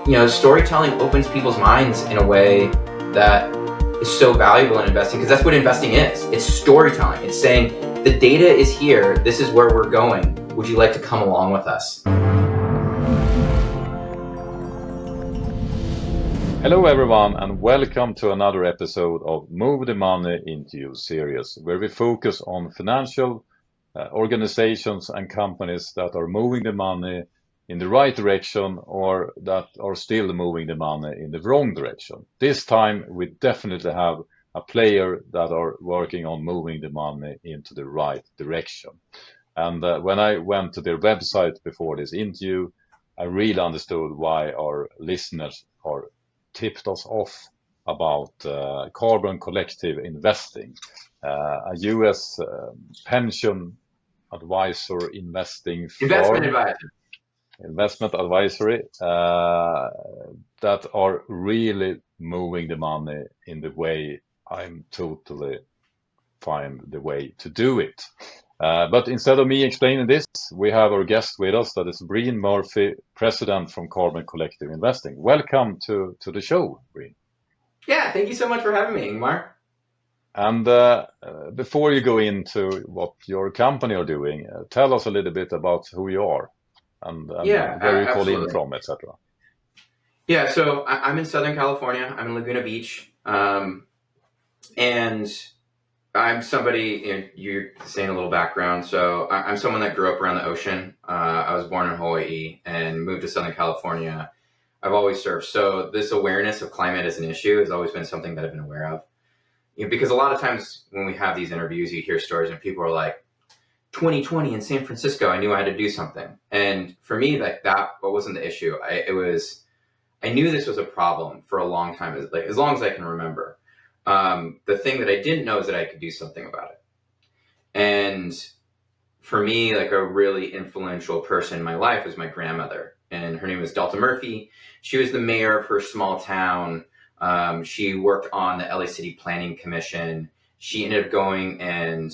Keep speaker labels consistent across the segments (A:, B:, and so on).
A: storytelling opens people's minds in a way that is so valuable in investing, because that's what investing is. It's storytelling. It's saying the data is here. This is where we're going. Would you like to come along with us?
B: Hello, everyone, and welcome to another episode of Move the Money Into You series, where we focus on financial organizations and companies that are moving the money in the right direction or that are still moving the money in the wrong direction. This time, we definitely have a player that are working on moving the money into the right direction. And when I went to their website before this interview, I really understood why our listeners are tipped us off about carbon collective investing, a US pension advisor investing
A: Investment
B: firm,
A: advisor.
B: investment advisory, that are really moving the money in the way I'm totally find the way to do it. But instead of me explaining this, we have our guest with us. That is Breene Murphy, president from Carbon Collective Investing. Welcome to the show, Breene.
A: Yeah, thank you so much for having me, Ingmar.
B: And before you go into what your company are doing, tell us a little bit about who you are and
A: Yeah,
B: where you call in
A: absolutely.
B: from, etc.
A: Yeah, so I'm in Southern California. I'm in Laguna Beach. And I'm somebody, you're saying a little background. So I'm someone that grew up around the ocean. I was born in Hawaii and moved to Southern California. I've always surfed. So this awareness of climate as an issue has always been something that I've been aware of. Because a lot of times when we have these interviews, you hear stories and people are like, 2020 in San Francisco, I knew I had to do something. And for me, like that wasn't the issue. I knew this was a problem for a long time, as long as I can remember. The thing that I didn't know is that I could do something about it. And for me, like a really influential person in my life was my grandmother, and her name was Delta Murphy. She was the mayor of her small town. She worked on the LA City Planning Commission. She ended up going and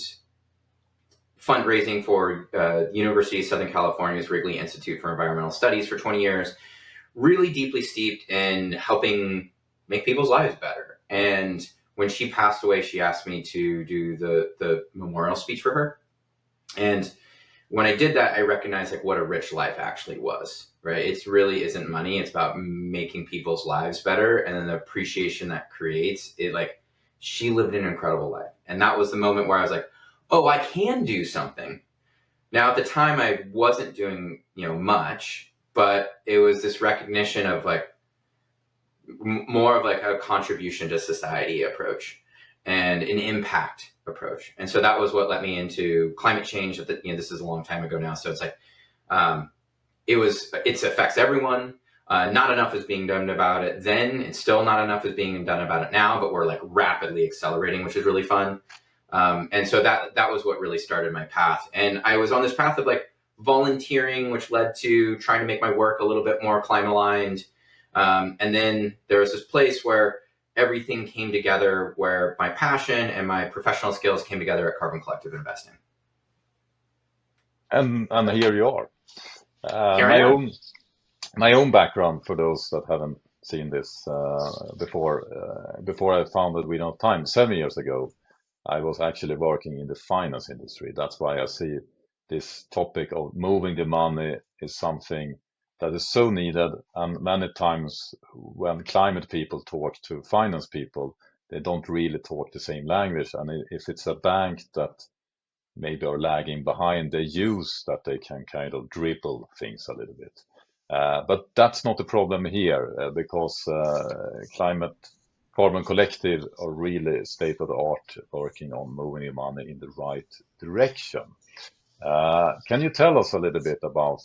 A: fundraising for University of Southern California's Wrigley Institute for Environmental Studies for 20 years, really deeply steeped in helping make people's lives better. And when she passed away, she asked me to do the memorial speech for her. And when I did that, I recognized like what a rich life actually was, right? It really isn't money. It's about making people's lives better. And then the appreciation that creates it, like she lived an incredible life. And that was the moment where I was like, oh, I can do something. Now at the time I wasn't doing, much, but it was this recognition of like more of like a contribution to society approach and an impact approach. And so that was what led me into climate change. This is a long time ago now. So it's like, it affects everyone. Not enough is being done about it then. It's still not enough is being done about it now, but we're like rapidly accelerating, which is really fun. And so that was what really started my path. And I was on this path of like volunteering, which led to trying to make my work a little bit more climate aligned. And then there was this place where everything came together, where my passion and my professional skills came together at Carbon Collective Investing.
B: And here you are.
A: Here I
B: My
A: am.
B: own background for those that haven't seen this before I founded We Don't Time 7 years ago. I was actually working in the finance industry. That's why I see this topic of moving the money is something that is so needed. And many times when climate people talk to finance people, they don't really talk the same language. And if it's a bank that maybe are lagging behind, they use that they can kind of dribble things a little bit. But that's not the problem here because climate Carbon Collective are really state of the art working on moving your money in the right direction. Can you tell us a little bit about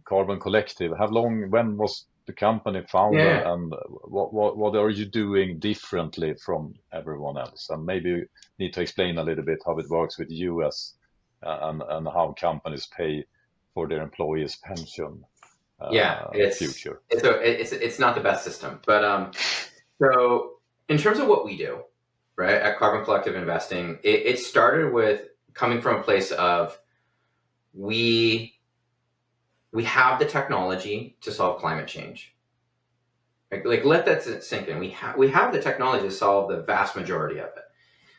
B: Carbon Collective? When was the company founded,
A: Yeah.
B: and what are you doing differently from everyone else? And maybe you need to explain a little bit how it works with the US and how companies pay for their employees' pension
A: Yeah.
B: future.
A: It's not the best system, but so in terms of what we do, right, at Carbon Collective Investing, it started with coming from a place of we we have the technology to solve climate change. Like let that sink in. We have the technology to solve the vast majority of it.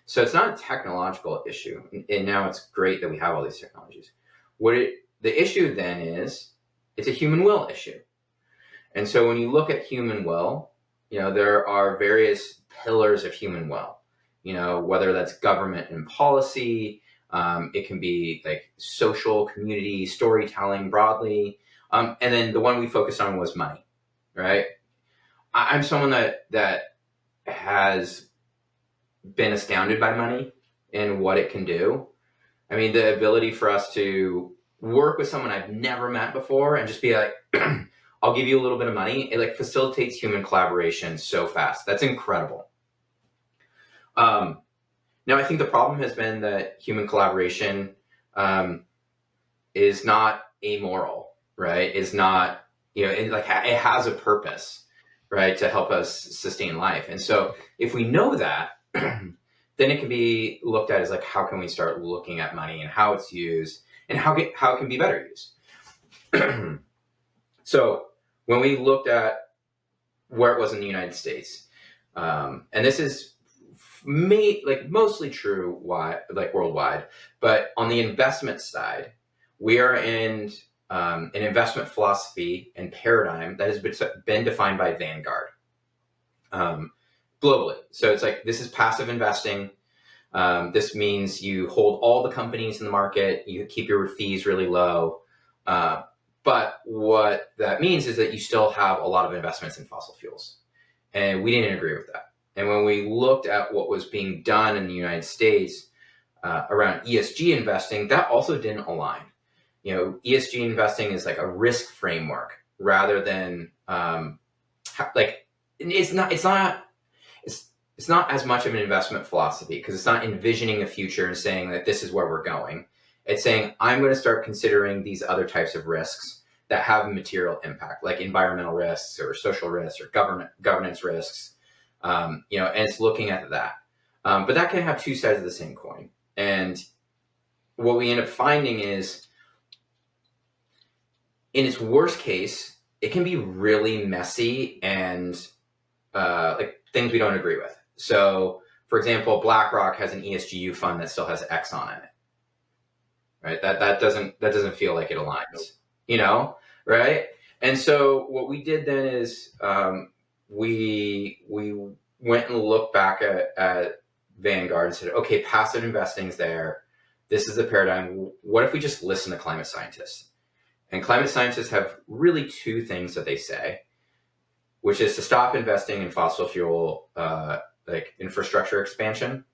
A: So it's not a technological issue. And now it's great that we have all these technologies. The issue then is it's a human will issue. And so when you look at human will, there are various pillars of human will. Whether that's government and policy, it can be like social, community, storytelling broadly. And then the one we focused on was money, right? I'm someone that has been astounded by money and what it can do. I mean, the ability for us to work with someone I've never met before and just be like, I'll give you a little bit of money. It like facilitates human collaboration so fast. That's incredible. Now, I think the problem has been that human collaboration is not amoral, right? Is not, it has a purpose, right, to help us sustain life. And so if we know that, then it can be looked at as like, how can we start looking at money and how it's used and how it can be better used. So when we looked at where it was in the United States, and this is mostly true worldwide, but on the investment side, we are in an investment philosophy and paradigm that has been defined by Vanguard globally. So it's like, this is passive investing. This means you hold all the companies in the market, you keep your fees really low. But what that means is that you still have a lot of investments in fossil fuels. And we didn't agree with that. And when we looked at what was being done in the United States around ESG investing, that also didn't align. ESG investing is like a risk framework rather than it's not as much of an investment philosophy, because it's not envisioning a future and saying that this is where we're going. It's saying, I'm going to start considering these other types of risks that have a material impact, like environmental risks or social risks or governance risks. And it's looking at that. But that can have two sides of the same coin. And what we end up finding is, in its worst case, it can be really messy and like things we don't agree with. So, for example, BlackRock has an ESGU fund that still has Exxon in it. Right? That doesn't feel like it aligns. Right? And so what we did then is we went and looked back at Vanguard and said, okay, passive investing is there. This is the paradigm. What if we just listen to climate scientists? And climate scientists have really two things that they say, which is to stop investing in fossil fuel like infrastructure expansion.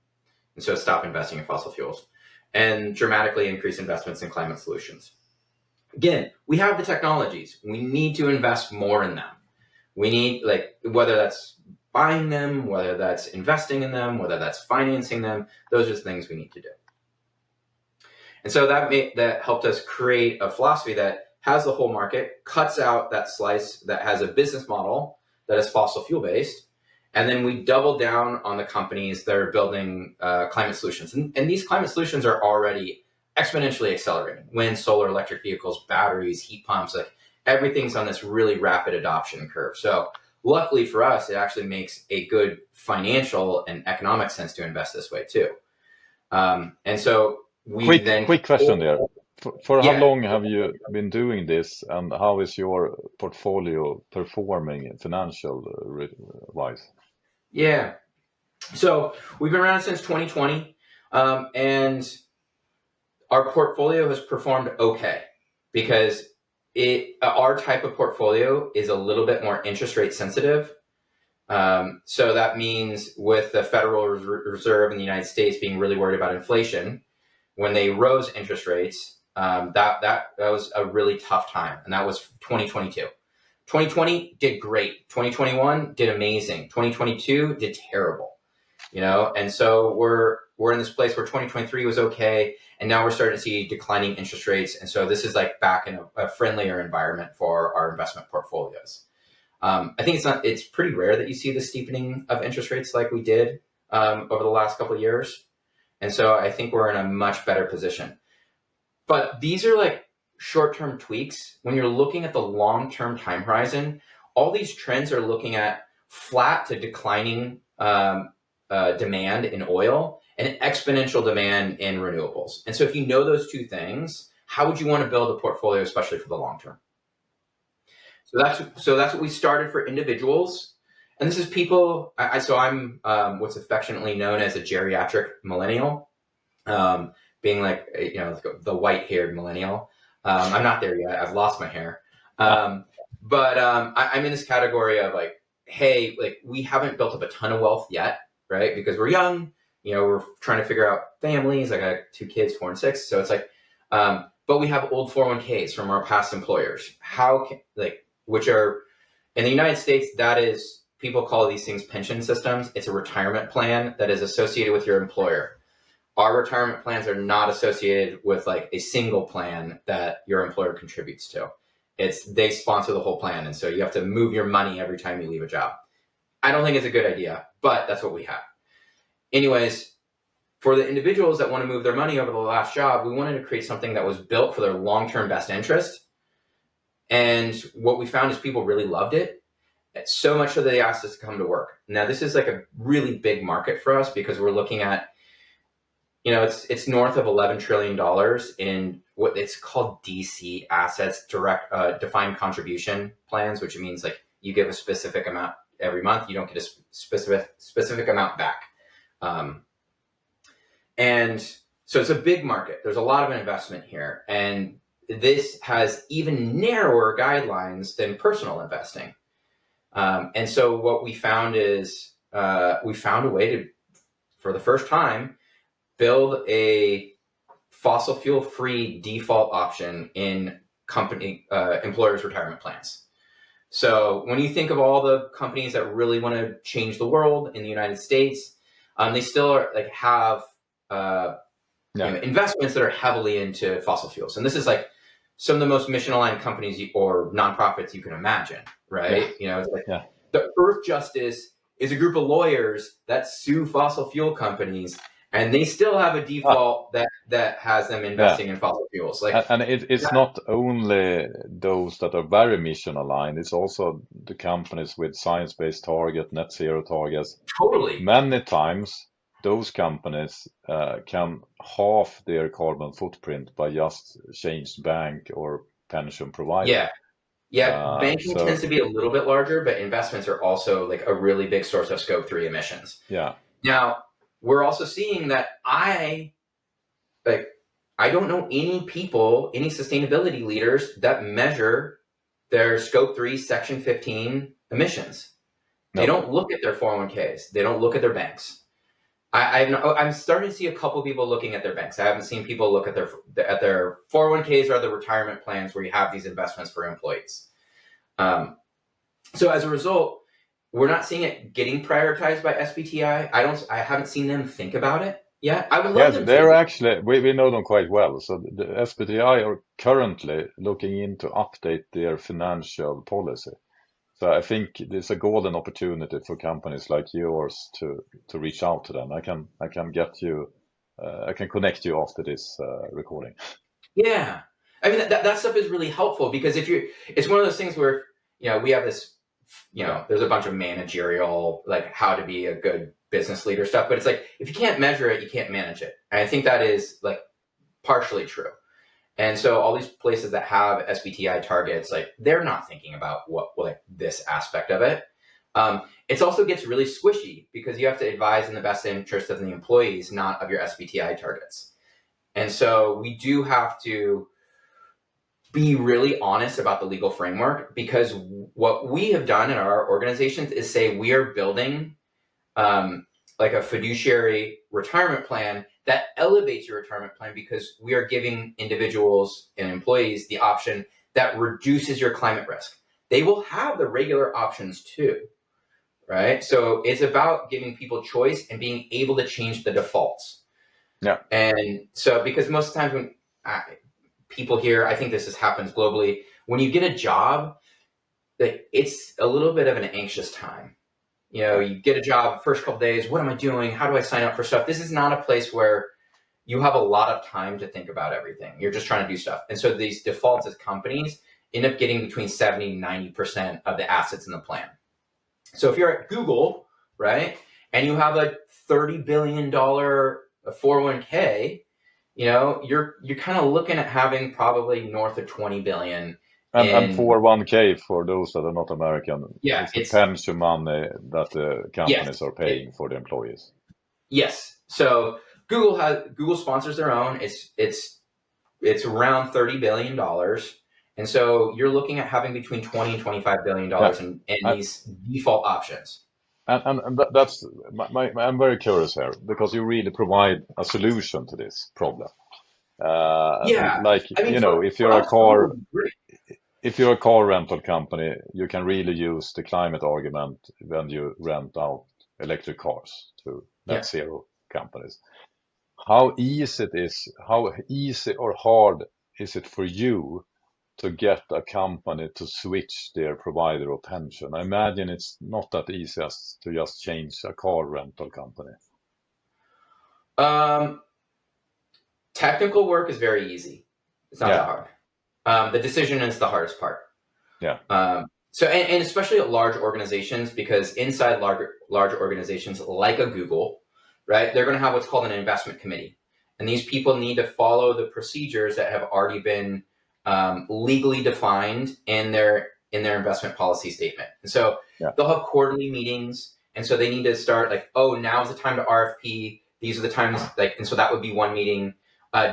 A: And so stop investing in fossil fuels and dramatically increase investments in climate solutions. Again, we have the technologies. We need to invest more in them. We need, whether that's buying them, whether that's investing in them, whether that's financing them, those are the things we need to do. And so that helped us create a philosophy that has the whole market, cuts out that slice that has a business model that is fossil fuel based, and then we double down on the companies that are building climate solutions. And these climate solutions are already exponentially accelerating. Wind, solar, electric vehicles, batteries, heat pumps, like everything's on this really rapid adoption curve. So luckily for us, it actually makes a good financial and economic sense to invest this way too. And so we
B: quick question there. For how
A: Yeah.
B: long have you been doing this, and how is your portfolio performing financial wise?
A: Yeah. So we've been around since 2020, and our portfolio has performed okay because our type of portfolio is a little bit more interest rate sensitive. So that means with the Federal Reserve in the United States being really worried about inflation, when they rose interest rates, that was a really tough time, and that was 2022. 2020 did great. 2021 did amazing. 2022 did terrible. And so we're in this place where 2023 was okay, and now we're starting to see declining interest rates, and so this is like back in a friendlier environment for our investment portfolios. I think it's pretty rare that you see the steepening of interest rates like we did over the last couple of years, and so I think we're in a much better position. But these are like short-term tweaks. When you're looking at the long-term time horizon, all these trends are looking at flat to declining demand in oil and exponential demand in renewables. And so if you know those two things, how would you want to build a portfolio, especially for the long term? So that's what we started for individuals. And this is people. I'm what's affectionately known as a geriatric millennial, being like the white-haired millennial. I'm not there yet. I've lost my hair, but I'm in this category of like, hey, like we haven't built up a ton of wealth yet, right? Because we're young. We're trying to figure out families. I got 2 kids, 4 and 6. So it's like, but we have old 401ks from our past employers. Which are in the United States, that is, people call these things pension systems. It's a retirement plan that is associated with your employer. Our retirement plans are not associated with like a single plan that your employer contributes to. They sponsor the whole plan. And so you have to move your money every time you leave a job. I don't think it's a good idea, but that's what we have. Anyways, for the individuals that want to move their money over the last job, we wanted to create something that was built for their long-term best interest. And what we found is people really loved it, so much so that they asked us to come to work. Now, this is like a really big market for us because we're looking at, it's north of $11 trillion in what it's called DC assets, direct defined contribution plans, which means like you give a specific amount every month, you don't get a specific amount back. And so it's a big market. There's a lot of investment here. And this has even narrower guidelines than personal investing. And so what we found is we found a way to, for the first time, build a fossil fuel free default option in company employers' retirement plans. So when you think of all the companies that really want to change the world in the United States, they still have investments that are heavily into fossil fuels. And this is like some of the most mission-aligned companies or nonprofits you can imagine, right? It's like the Earth Justice is a group of lawyers that sue fossil fuel companies, and they still have a default that has them investing in fossil fuels.
B: And it's not only those that are very mission aligned, it's also the companies with science-based target, net zero targets.
A: Totally.
B: Many times those companies can halve their carbon footprint by just changed bank or pension provider.
A: Banking tends to be a little bit larger, but investments are also like a really big source of scope 3 emissions. Now, we're also seeing that I don't know any sustainability leaders that measure their scope 3 section 15 emissions. They don't look at their 401ks. They don't look at their banks. I'm starting to see a couple people looking at their banks. I haven't seen people look at their 401ks or the retirement plans where you have these investments for employees. So as a result, we're not seeing it getting prioritized by SBTI. I haven't seen them think about it yet. I would love them to.
B: They're actually, we know them quite well. So the SBTI are currently looking into update their financial policy. So I think there's a golden opportunity for companies like yours to reach out to them. I can get you, I can connect you after this recording.
A: Yeah, I mean that stuff is really helpful because it's one of those things where we have this, there's a bunch of managerial like how to be a good business leader stuff, but it's like if you can't measure it, you can't manage it, and I think that is like partially true. And so all these places that have SBTI targets, like they're not thinking about this aspect of it. It also gets really squishy because you have to advise in the best interest of the employees, not of your SBTI targets. And so we do have to be really honest about the legal framework because what we have done in our organizations is say we are building like a fiduciary retirement plan that elevates your retirement plan because we are giving individuals and employees the option that reduces your climate risk. They will have the regular options too, right? So it's about giving people choice and being able to change the defaults. And so because most of the times when people here, I think this happens globally, when you get a job, it's a little bit of an anxious time. You get a job, first couple days, what am I doing? How do I sign up for stuff? This is not a place where you have a lot of time to think about everything. You're just trying to do stuff. And so these defaults as companies end up getting between 70 and 90% of the assets in the plan. So if you're at Google, right, and you have a $30 billion 401k, you're kind of looking at having probably north of 20 billion
B: And
A: in,
B: 401k, for those that are not American,
A: yeah,
B: is the pension money that the
A: yes,
B: companies are paying for the employees.
A: yes. So Google sponsors their own. It's around $30 billion. And so you're looking at having between 20 and $25 billion
B: Yeah.
A: in these default options.
B: That's I'm very curious here because you really provide a solution to this problem.
A: Yeah.
B: Like,
A: I mean,
B: if
A: for
B: you're a
A: us, Google
B: car,
A: is great.
B: if you're a car rental company, you can really use the climate argument when you rent out electric cars to net
A: Yeah.
B: zero companies. How easy or hard is it for you to get a company to switch their provider of pension? I imagine it's not that easy as to just change a car rental company.
A: Um, Technical work is very easy. It's not that
B: Yeah,
A: hard. The decision is the hardest part.
B: yeah,
A: And especially at large organizations, because inside large organizations like a Google, right, they're going to have what's called an investment committee, and these people need to follow the procedures that have already been legally defined in their investment policy statement. And so
B: yeah,
A: they'll have quarterly meetings, and so they need to start like, oh, now's the time to RFP. These are the times, like, and so that would be one meeting.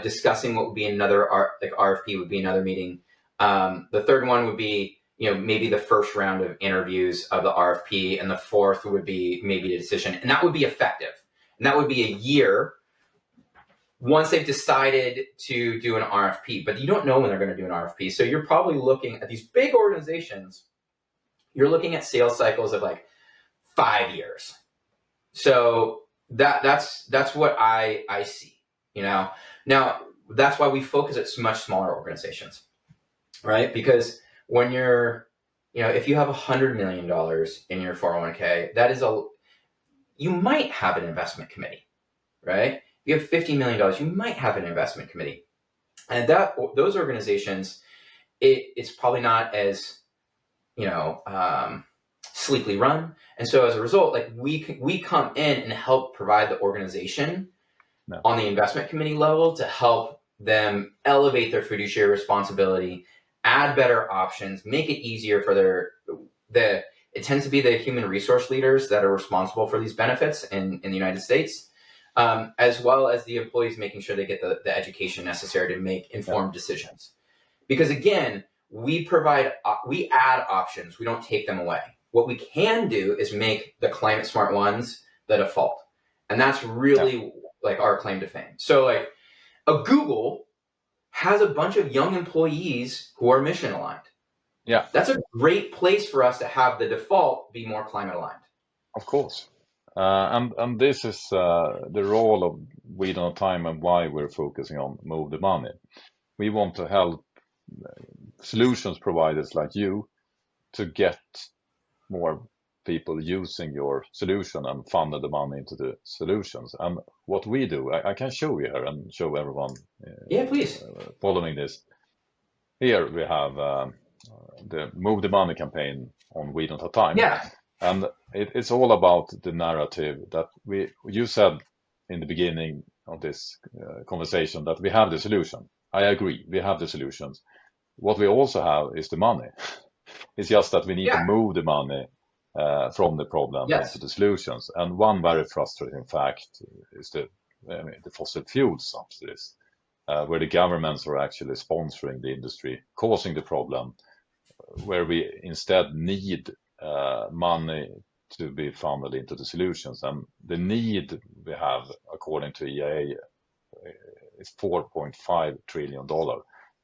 A: Discussing what would be another RFP would be another meeting. The third one would be, maybe the first round of interviews of the RFP, and the fourth would be maybe a decision, and that would be effective. And that would be a year once they've decided to do an RFP, but you don't know when they're going to do an RFP. So you're probably looking at these big organizations, you're looking at sales cycles of like 5 years. So that's what I see, Now that's why we focus at much smaller organizations, right? Because when if you have $100 million in your 401k, you might have an investment committee, right? If you have $50 million, you might have an investment committee. And those organizations, it's probably not as, sleekly run. And so as a result, like we come in and help provide the organization
B: no,
A: on the investment committee level to help them elevate their fiduciary responsibility, add better options, make it easier for it tends to be the human resource leaders that are responsible for these benefits in the United States, as well as the employees making sure they get the education necessary to make
B: yeah,
A: informed decisions. Because again, we add options, we don't take them away. What we can do is make the climate smart ones the default. And that's
B: yeah,
A: really like our claim to fame. So like a Google has a bunch of young employees who are mission aligned.
B: yeah,
A: That's a great place for us to have the default be more climate aligned.
B: of course. And this is the role of We Don't Have Time and why we're focusing on Move the Money. We want to help solutions providers like you to get more people using your solution and funnel the money into the solutions. And what we do, I can show you here and show everyone
A: Yeah, please.
B: following this. Here we have the Move the Money campaign on We Don't Have Time.
A: Yeah.
B: And it's all about the narrative that you said in the beginning of this conversation that we have the solution. I agree, we have the solutions. What we also have is the money. It's just that we need to
A: Yeah.
B: move the money from the problem
A: Yes.
B: into the solutions. And one very frustrating fact is the fossil fuel subsidies, where the governments are actually sponsoring the industry, causing the problem, where we instead need money to be funneled into the solutions. And the need we have, according to EIA, is $4.5 trillion.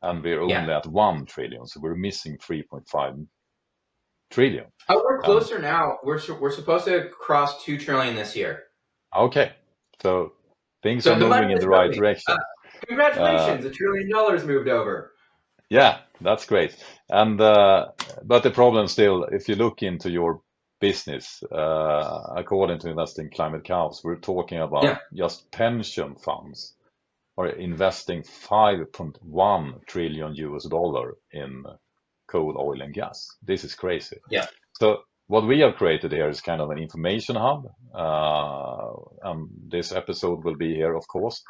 B: And we're only at 1 trillion, so we're missing 3.5 trillion.
A: Oh, we're closer now. We're supposed to cross 2 trillion this year.
B: Okay, so things
A: So
B: are
A: the money
B: moving in
A: is
B: the right
A: moving.
B: direction.
A: Congratulations, $1 trillion moved over.
B: Yeah, that's great. And but the problem still, if you look into your business, according to Investing Climate Chaos, we're talking about
A: Yeah.
B: just pension funds are investing 5.1 trillion US dollar in coal, oil, and gas. This is crazy.
A: Yeah.
B: So what we have created here is kind of an information hub. This episode will be here, of course,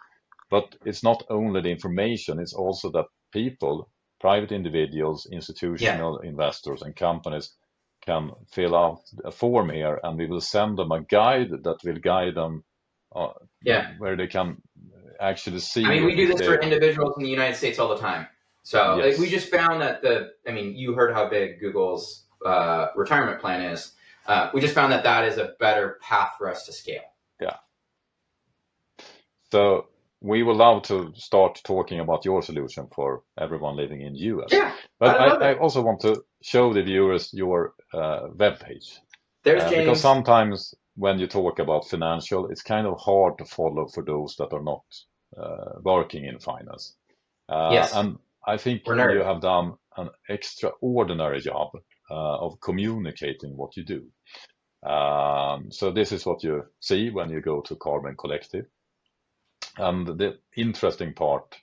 B: but it's not only the information, it's also that people, private individuals,
A: Yeah.
B: institutional investors, and companies can fill out a form here, and we will send them a guide that will guide them uh,
A: Yeah.
B: where they can actually
A: I
B: see
A: mean, we do
B: if
A: this for
B: they,
A: individuals in the United States all the time. So like, we
B: yes,
A: just found that I mean, you heard how big Google's retirement plan is. We just found that that is a better path for us to scale.
B: yeah. So we would love to start talking about your solution for everyone living in US.
A: Yeah,
B: But
A: I love
B: I
A: it.
B: also want to show the viewers your web page.
A: There's
B: Because
A: James.
B: sometimes when you talk about financial, it's kind of hard to follow for those that are not working in finance.
A: Yes,
B: And I think
A: we're
B: you
A: nerds.
B: have done an extraordinary job of communicating what you do. So this is what you see when you go to Carbon Collective. And the interesting part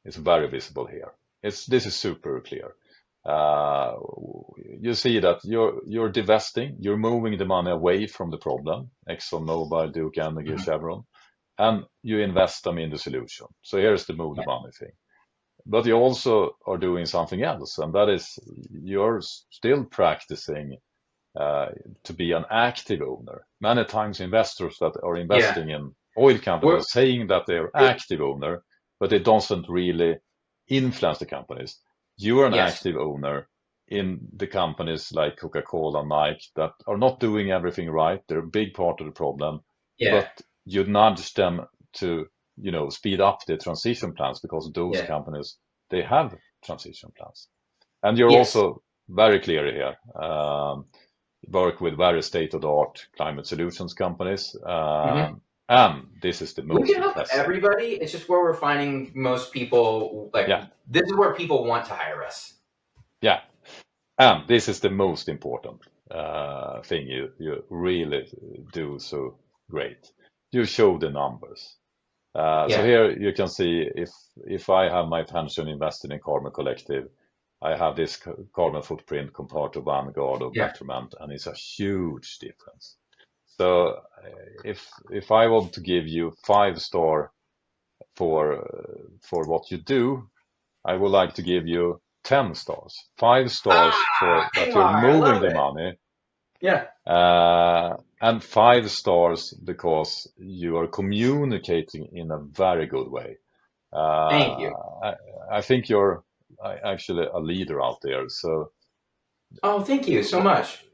B: is very visible here. This is super clear. You see that you're divesting, you're moving the money away from the problem, ExxonMobil, Duke Energy,
A: Mhm.
B: Chevron, and you invest them in the solution. So here's the move the
A: Yeah.
B: money thing. But you also are doing something else, and that is you're still practicing to be an active owner. Many times investors that are
A: Yeah.
B: investing in oil companies
A: We're,
B: are saying that they're active owner, but they don't really influence the companies. You are an
A: yes.
B: active owner in the companies like Coca-Cola and Nike that are not doing everything right. They're a big part of the problem,
A: Yeah.
B: but you nudge them to, speed up their transition plans because those
A: Yeah.
B: companies, they have transition plans. And you're
A: Yes.
B: also very clear here. Work with very state-of-the-art climate solutions companies.
A: Hmm.
B: And this is the
A: We
B: most
A: can help
B: impressive.
A: everybody. It's just where we're finding most people. Like,
B: Yeah,
A: this is where people want to hire us.
B: yeah. And this is the most important thing you really do so great. You show the numbers. So
A: Yeah.
B: here you can see if I have my pension invested in Carbon Collective, I have this carbon footprint compared to Vanguard or
A: Yeah.
B: Betterment, and it's a huge difference. So if I want to give you 5 star for what you do, I would like to give you 10 stars. 5 stars for that you're
A: Ingmar, I
B: moving
A: love
B: the
A: it.
B: money,
A: Yeah.
B: and 5 stars because you are communicating in a very good way.
A: Thank you.
B: I think you're actually a leader out there.
A: Oh, thank you so much.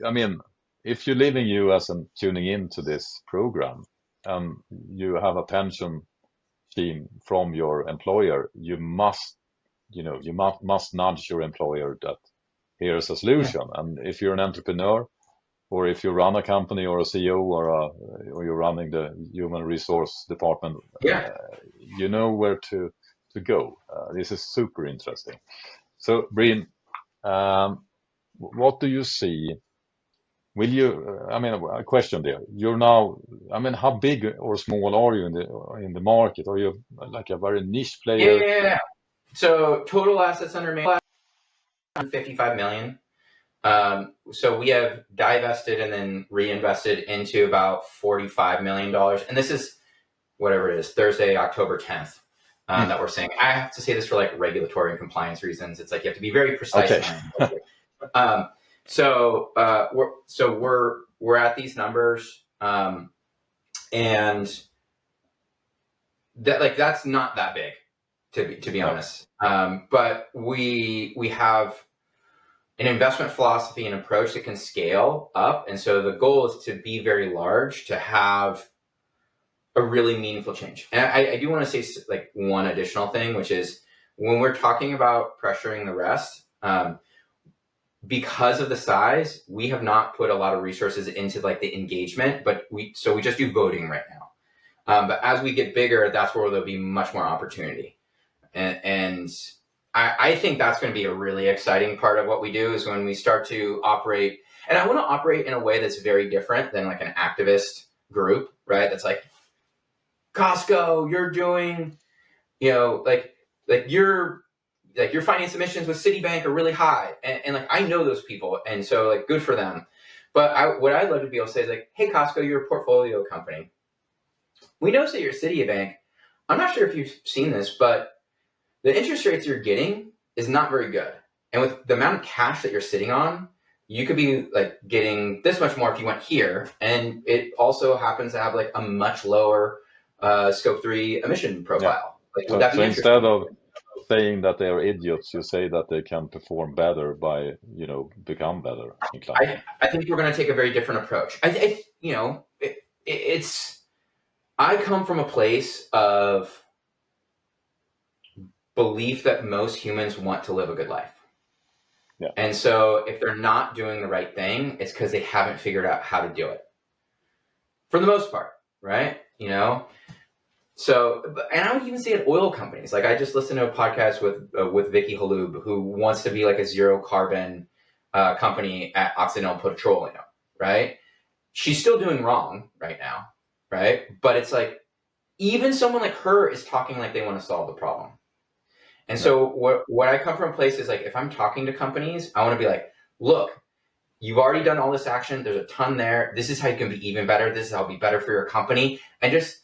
B: I mean, if you live in US and tuning into this program, and you have a pension scheme from your employer, you must nudge your employer that here's a
A: Yeah.
B: solution. And if you're an entrepreneur, or if you run a company or a CEO or you're running the human resource department,
A: Yeah.
B: you know where to go. This is super interesting. So, Breene, what do you see? Will you? I mean, a question there. You're now. I mean, how big or small are you in the market? Are you like a very niche
A: Yeah. Yeah.
B: player?
A: Yeah. So total assets under management, 55 million. So we have divested and then reinvested into about $45 million, and this is whatever it is, Thursday, October 10th.
B: Hmm.
A: That we're saying. I have to say this for like regulatory and compliance reasons. It's like you have to be very precise
B: Okay.
A: in language. Um, we're at these numbers, and that's not that big to be
B: No.
A: honest. But we have an investment philosophy and approach that can scale up, and so the goal is to be very large to have a really meaningful change. And I do want to say like one additional thing, which is when we're talking about pressuring the rest, because of the size, we have not put a lot of resources into like the engagement, but we just do voting right now. But as we get bigger, that's where there'll be much more opportunity. And I think that's going to be a really exciting part of what we do is when we start to operate. And I want to operate in a way that's very different than like an activist group, right? That's like, Costco, you're doing, you know, like your finance emissions with Citibank are really high, and like I know those people, and so like good for them. But what I'd love to be able to say is like, hey Costco, you're a portfolio company. We notice that you're Citibank. I'm not sure if you've seen this, but the interest rates you're getting is not very good. And with the amount of cash that you're sitting on, you could be like getting this much more if you went here. And it also happens to have like a much lower scope 3 emission
B: Yeah.
A: profile. Like, would
B: So,
A: that
B: so
A: be
B: instead
A: interesting?
B: of saying that they are idiots, you say that they can perform better by, become better in climate.
A: I think we're going to take a very different approach. It's, I come from a place of belief that most humans want to live a good life.
B: Yeah.
A: And so if they're not doing the right thing, it's because they haven't figured out how to do it for the most part, right? So, and I would even say at oil companies, like I just listened to a podcast with Vicky Halub, who wants to be like a zero carbon company at Occidental Petroleum, right? She's still doing wrong right now, right? But it's like, even someone like her is talking like they want to solve the problem. And
B: Yeah.
A: so what I come from a place is like, if I'm talking to companies, I want to be like, look, you've already done all this action. There's a ton there. This is how you can be even better. This is how it'll be better for your company. And just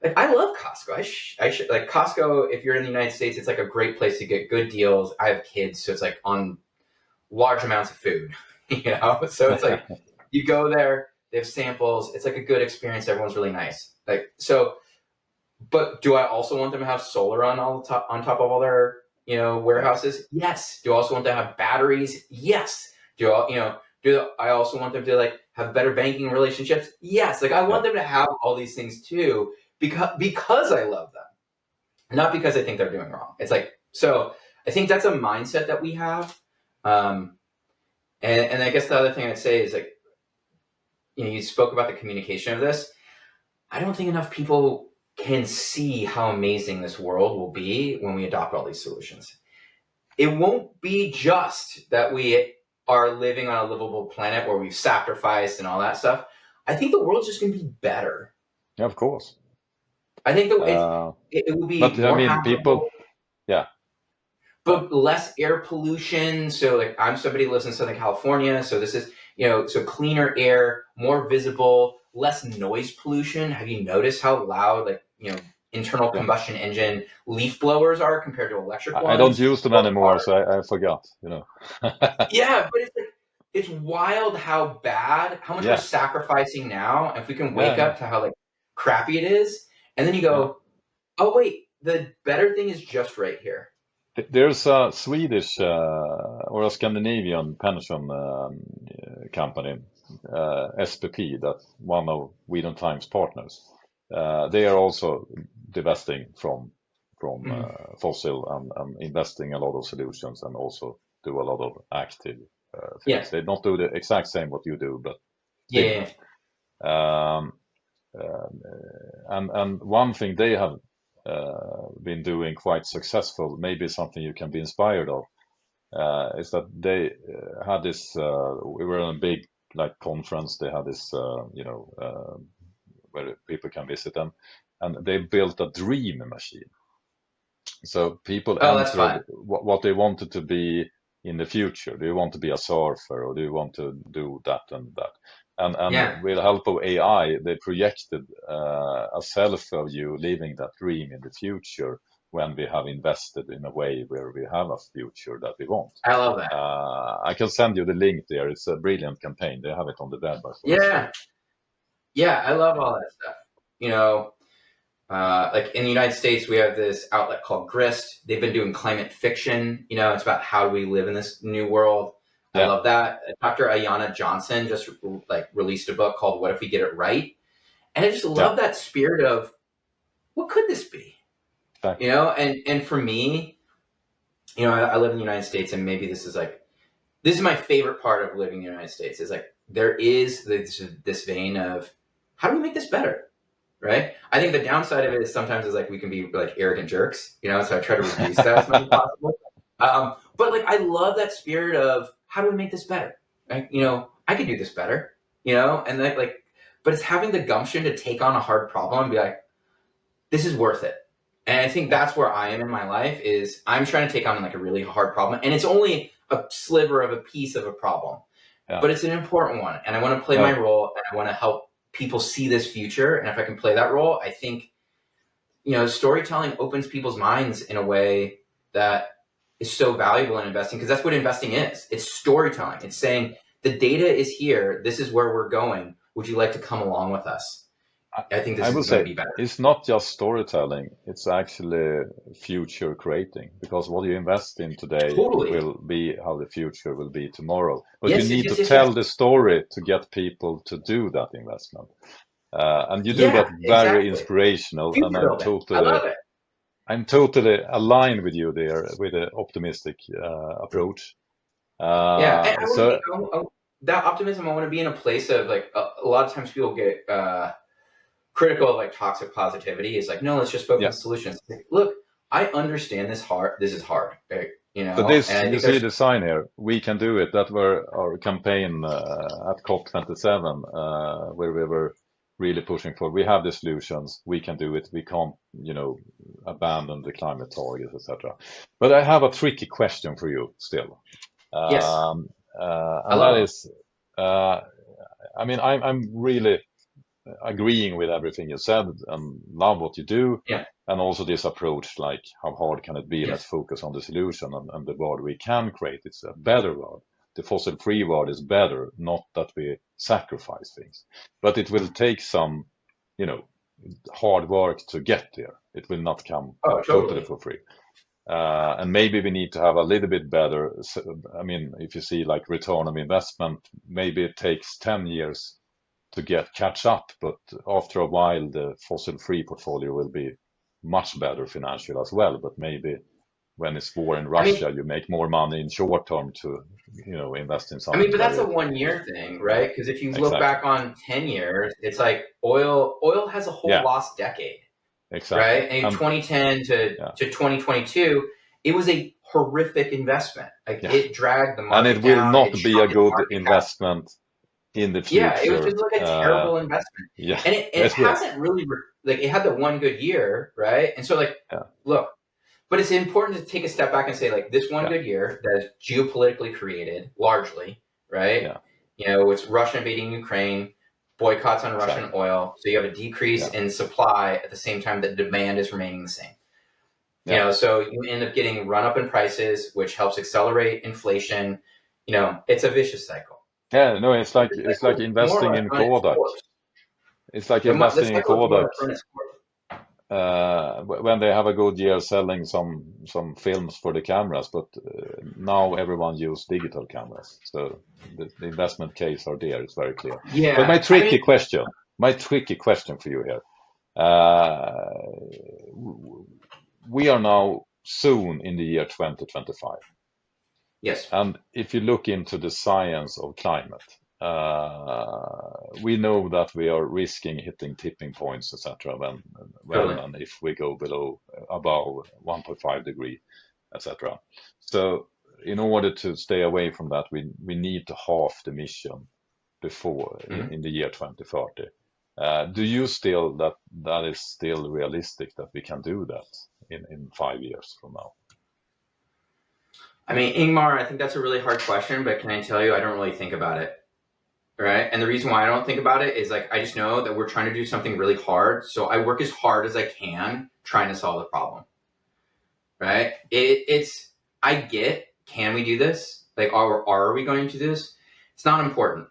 A: like, I love Costco. I should like Costco. If you're in the United States, it's like a great place to get good deals. I have kids, so it's like on large amounts of food, So it's like you go there, they have samples. It's like a good experience. Everyone's really nice. Like so, but do I also want them to have solar on top of all their
B: Yeah.
A: warehouses? Yes. Do I also want them to have batteries? Yes. Do I also want them to like have better banking relationships? Yes. Like I
B: Yeah.
A: want them to have all these things too because I love them, not because I think they're doing wrong. It's like so. I think that's a mindset that we have, um, and I guess the other thing I'd say is like you spoke about the communication of this. I don't think enough people can see how amazing this world will be when we adopt all these solutions. It won't be just that we are living on a livable planet where we've sacrificed and all that stuff. I think the world's just going to be better.
B: Yeah, of course.
A: I think that
B: Uh,
A: it will be
B: but I
A: more
B: mean, people,
A: habitable,
B: yeah, yeah,
A: but less air pollution. So, like, I'm somebody who lives in Southern California, so this is so cleaner air, more visible, less noise pollution. Have you noticed how loud, like, internal
B: yeah.
A: combustion engine leaf blowers are compared to electric
B: I don't
A: ones?
B: use them
A: Or
B: anymore, so I forgot.
A: yeah, but it's like it's wild how much we're
B: Yeah,
A: sacrificing now. And if we can
B: yeah,
A: wake
B: yeah,
A: up to how like crappy it is, and then you
B: yeah.
A: go, oh wait, the better thing is just right here.
B: There's a Swedish or a Scandinavian pension company, SPP, that's one of Sweden Times partners. They are also divesting from
A: Mhm.
B: fossil and investing a lot of solutions and also do a lot of active
A: Yeah,
B: things. They don't do the exact same what you do, but similar.
A: yeah,
B: Um, and one thing they have been doing quite successful, maybe something you can be inspired of, is that they had this. We were in a big like conference. They had this, where people can visit them, and they built a dream machine. So people
A: oh, that's
B: entered
A: fun.
B: what they wanted to be in the future. Do you want to be a surfer, or do you want to do that and that? And
A: Yeah,
B: with the help of AI, they projected a self of you living that dream in the future when we have invested in a way where we have a future that we want.
A: I love that.
B: I can send you the link there. It's a brilliant campaign. They have it on the web, I thought. So
A: Yeah, yeah, I love all that stuff. You know, like in the United States, we have this outlet called Grist. They've been doing climate fiction. It's about how we live in this new world. I
B: yeah,
A: love that. Dr. Ayanna Johnson just like released a book called "What If We Get It Right," and I just
B: yeah,
A: love that spirit of what could this be.
B: exactly.
A: And for me, I live in the United States, and maybe this is my favorite part of living in the United States. Is like there is this vein of how do we make this better, right? I think the downside of it is sometimes is like we can be like arrogant jerks, so I try to reduce that as much as possible. But like I love that spirit of how do we make this better? Right? I could do this better, and like, but it's having the gumption to take on a hard problem and be like, this is worth it. And I think that's where I am in my life, is I'm trying to take on like a really hard problem, and it's only a sliver of a piece of a problem,
B: Yeah.
A: but it's an important one, and I want to play my
B: No,
A: role, and I want to help people see this future. And if I can play that role, I think, storytelling opens people's minds in a way that is so valuable in investing, because that's what investing is. It's storytelling. It's saying the data is here. This is where we're going. Would you like to come along with us?
B: I,
A: I think
B: I
A: this is
B: would
A: going to
B: say
A: be better.
B: it's not just storytelling, it's actually future creating, because what you invest in today
A: Totally.
B: will be how the future will be tomorrow. But you
A: Yes, yes,
B: need to
A: yes, yes, yes.
B: tell the story to get people to do that investment. And you do
A: Yeah,
B: that very
A: exactly.
B: inspirational, and
A: Future building. I love it.
B: I'm totally aligned with you there with the optimistic approach.
A: Yeah, and I want to
B: So
A: be that optimism. I want to be in a place of like a lot of times people get critical of like toxic positivity. Is like, no, let's just focus
B: yeah,
A: on solutions. Like, look, I understand this hard. This is hard, right?
B: so
A: And
B: this
A: I
B: you
A: think
B: see
A: there's
B: the sign here. We can do it. That were our campaign at COP27, where we were really pushing for. We have the solutions. We can do it. We can't, abandon the climate targets, etc. But I have a tricky question for you still.
A: yes,
B: Um,
A: I
B: and
A: love
B: that
A: them.
B: is, I mean, I'm really agreeing with everything you said and love what you do.
A: Yeah,
B: And also this approach, like how hard can it be? Let's
A: yes.
B: focus on the solution and the world we can create. It's a better world. The fossil-free world is better, not that we sacrifice things. But it will take some, you know, hard work to get there. It will not come
A: Oh,
B: totally
A: totally.
B: for free. And maybe we need to have a little bit better. I mean, if you see like return on investment, maybe it takes 10 years to catch up, but after a while, the fossil-free portfolio will be much better financial as well. But maybe when it's war in
A: I mean,
B: Russia, you make more money in short term to, invest in
A: I mean,
B: something
A: but that's a
B: very,
A: 1 year thing,
B: yeah,
A: right? Because if you look
B: exactly.
A: back on 10 years, it's like oil has a whole
B: Yeah,
A: lost decade,
B: exactly.
A: right? And 2010 to
B: Yeah,
A: 2022, it was a horrific investment. Like,
B: yeah,
A: it dragged the
B: and it
A: market
B: will
A: down. It
B: not be a
A: shrunk its
B: good
A: market cap.
B: investment in the
A: Yeah, it was
B: future.
A: just like a terrible investment,
B: Yeah,
A: and it
B: it will.
A: hasn't really like, it had the one good year, right? And so like,
B: Yeah,
A: look, but it's important to take a step back and say, like, this one
B: yeah,
A: good year that is geopolitically created largely, right?
B: yeah,
A: It's Russia invading Ukraine, boycotts on Russian
B: exactly.
A: oil, so you have a decrease
B: Yeah,
A: in supply at the same time that demand is remaining the same.
B: yeah,
A: So you end up getting run up in prices, which helps accelerate inflation. It's a vicious cycle.
B: yeah. No, it's like
A: The more or
B: investing
A: less
B: in
A: run its
B: Kodak.
A: course.
B: It's like
A: The
B: investing in
A: cycle is more or
B: Kodak.
A: less run its course.
B: When they have a good year selling some films for the cameras, but now everyone use digital cameras, so the investment case are there. It's very clear. But
A: Yeah, I mean,
B: my tricky question for you here. Uh, we are now soon in the year 2025.
A: yes,
B: And if you look into the science of climate, we know that we are risking hitting tipping points, etc. When
A: totally.
B: and if we go above 1.5 degree, etc. So in order to stay away from that, we need to halve the emission before
A: Mhm.
B: in the year 2030. Do you still that is still realistic that we can do that in 5 years from now?
A: I mean, Ingmar, I think that's a really hard question, but can I tell you, I don't really think about it. Right. And the reason why I don't think about it is, like, I just know that we're trying to do something really hard. So I work as hard as I can trying to solve the problem. Right. I get, can we do this? Like, are we going to do this? It's not important.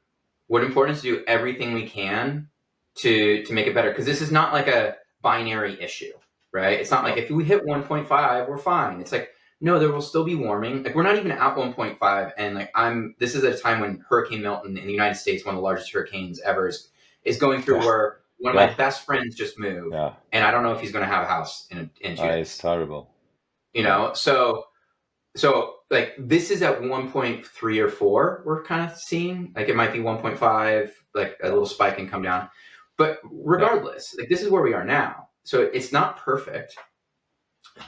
A: What important is to do everything we can to make it better. Because this is not like a binary issue, right? It's not like
B: No.
A: if we hit 1.5, we're fine. It's like, no, there will still be warming. Like, we're not even at 1.5. And like, this is at a time when Hurricane Milton in the United States, one of the largest hurricanes ever, is going through,
B: Yeah.
A: where one of my
B: Yeah.
A: best friends just moved.
B: Yeah.
A: And I don't know if he's going to have a house in 2 days.
B: It's terrible. Yeah.
A: So like, this is at 1.3 or 4, we're kind of seeing, like, it might be 1.5, like a
B: Yeah.
A: little spike and come down. But
B: Yeah.
A: regardless, like, this is where we are now. So it's not perfect,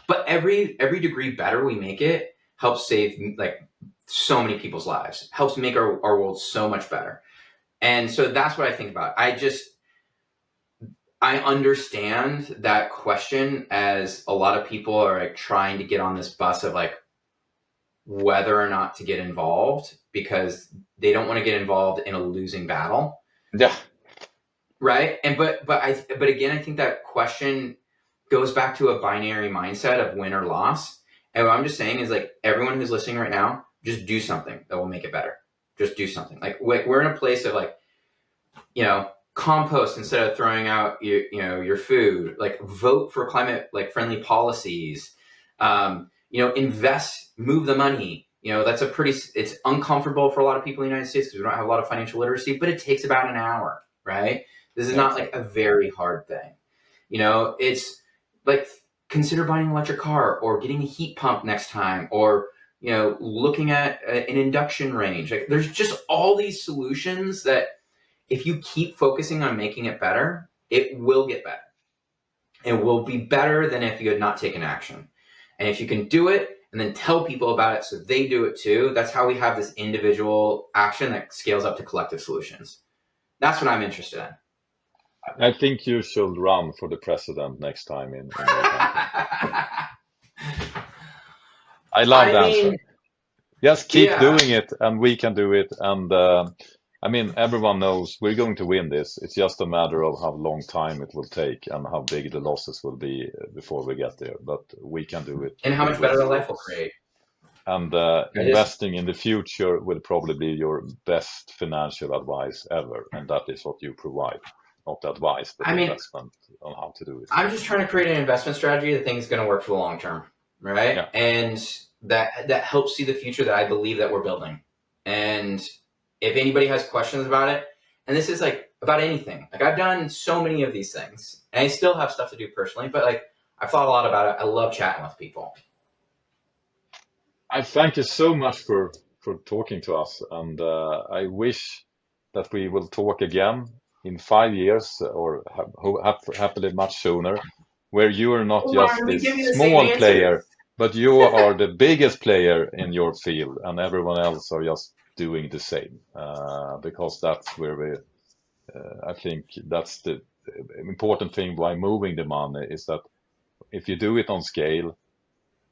A: but every degree better we make it helps save, like, so many people's lives, helps make our world so much better. And so that's what I think about. I understand that question, as a lot of people are like trying to get on this bus of like whether or not to get involved because they don't want to get involved in a losing battle,
B: Yeah,
A: right? And but again, I think that question goes back to a binary mindset of win or loss. And what I'm just saying is like everyone who's listening right now, just do something that will make it better. Just do something. Like we're in a place of like, compost instead of throwing out your food. Like vote for climate like friendly policies. Invest, move the money. That's it's uncomfortable for a lot of people in the United States because we don't have a lot of financial literacy, but it takes about an hour, right? This is
B: yeah,
A: not like a
B: exactly.
A: very hard thing. It's like consider buying an electric car or getting a heat pump next time, or looking at an induction range. Like there's just all these solutions that if you keep focusing on making it better, it will get better. It will be better than if you had not taken action. And if you can do it and then tell people about it so they do it too, that's how we have this individual action that scales up to collective solutions. That's what I'm interested in.
B: I think you should run for the president next time in your company. I love
A: I
B: the
A: mean,
B: answer. Just keep
A: yeah.
B: doing it, and we can do it. And I mean, everyone knows we're going to win this. It's just a matter of how long time it will take and how big the losses will be before we get there. But we can do it.
A: And how
B: We
A: much
B: will
A: better the
B: do
A: life
B: it.
A: will create.
B: And
A: I just,
B: investing in the future will probably be your best financial advice ever. And that is what you provide. Not advice, but
A: I mean,
B: investment on how to do it.
A: I'm just trying to create an investment strategy that thinks is going to work for the long term, right?
B: Yeah.
A: And that helps see the future that I believe that we're building. And if anybody has questions about it, and this is like about anything, like I've done so many of these things, and I still have stuff to do personally, but like I've thought a lot about it. I love chatting with people.
B: I thank you so much for talking to us, and I wish that we will talk again in 5 years or happily much sooner, where you are not
A: Oh,
B: just
A: Martin, we
B: this
A: give you the same
B: small
A: answers.
B: player, but you are the biggest player in your field, and everyone else are just doing the same. Because that's where I think that's the important thing by moving the money is that if you do it on scale,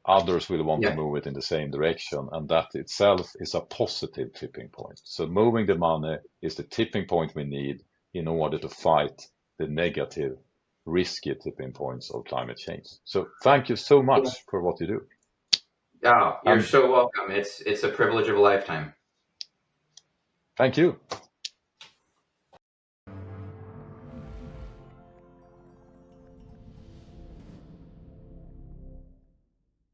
B: others will want to
A: Yeah.
B: move it in the same direction, and that itself is a positive tipping point. So moving the money is the tipping point we need in order to fight the negative, risky tipping points of climate change. So thank you so
A: Yeah.
B: much for what you do.
A: Oh, you're
B: And
A: so welcome. It's a privilege of a lifetime.
B: thank you.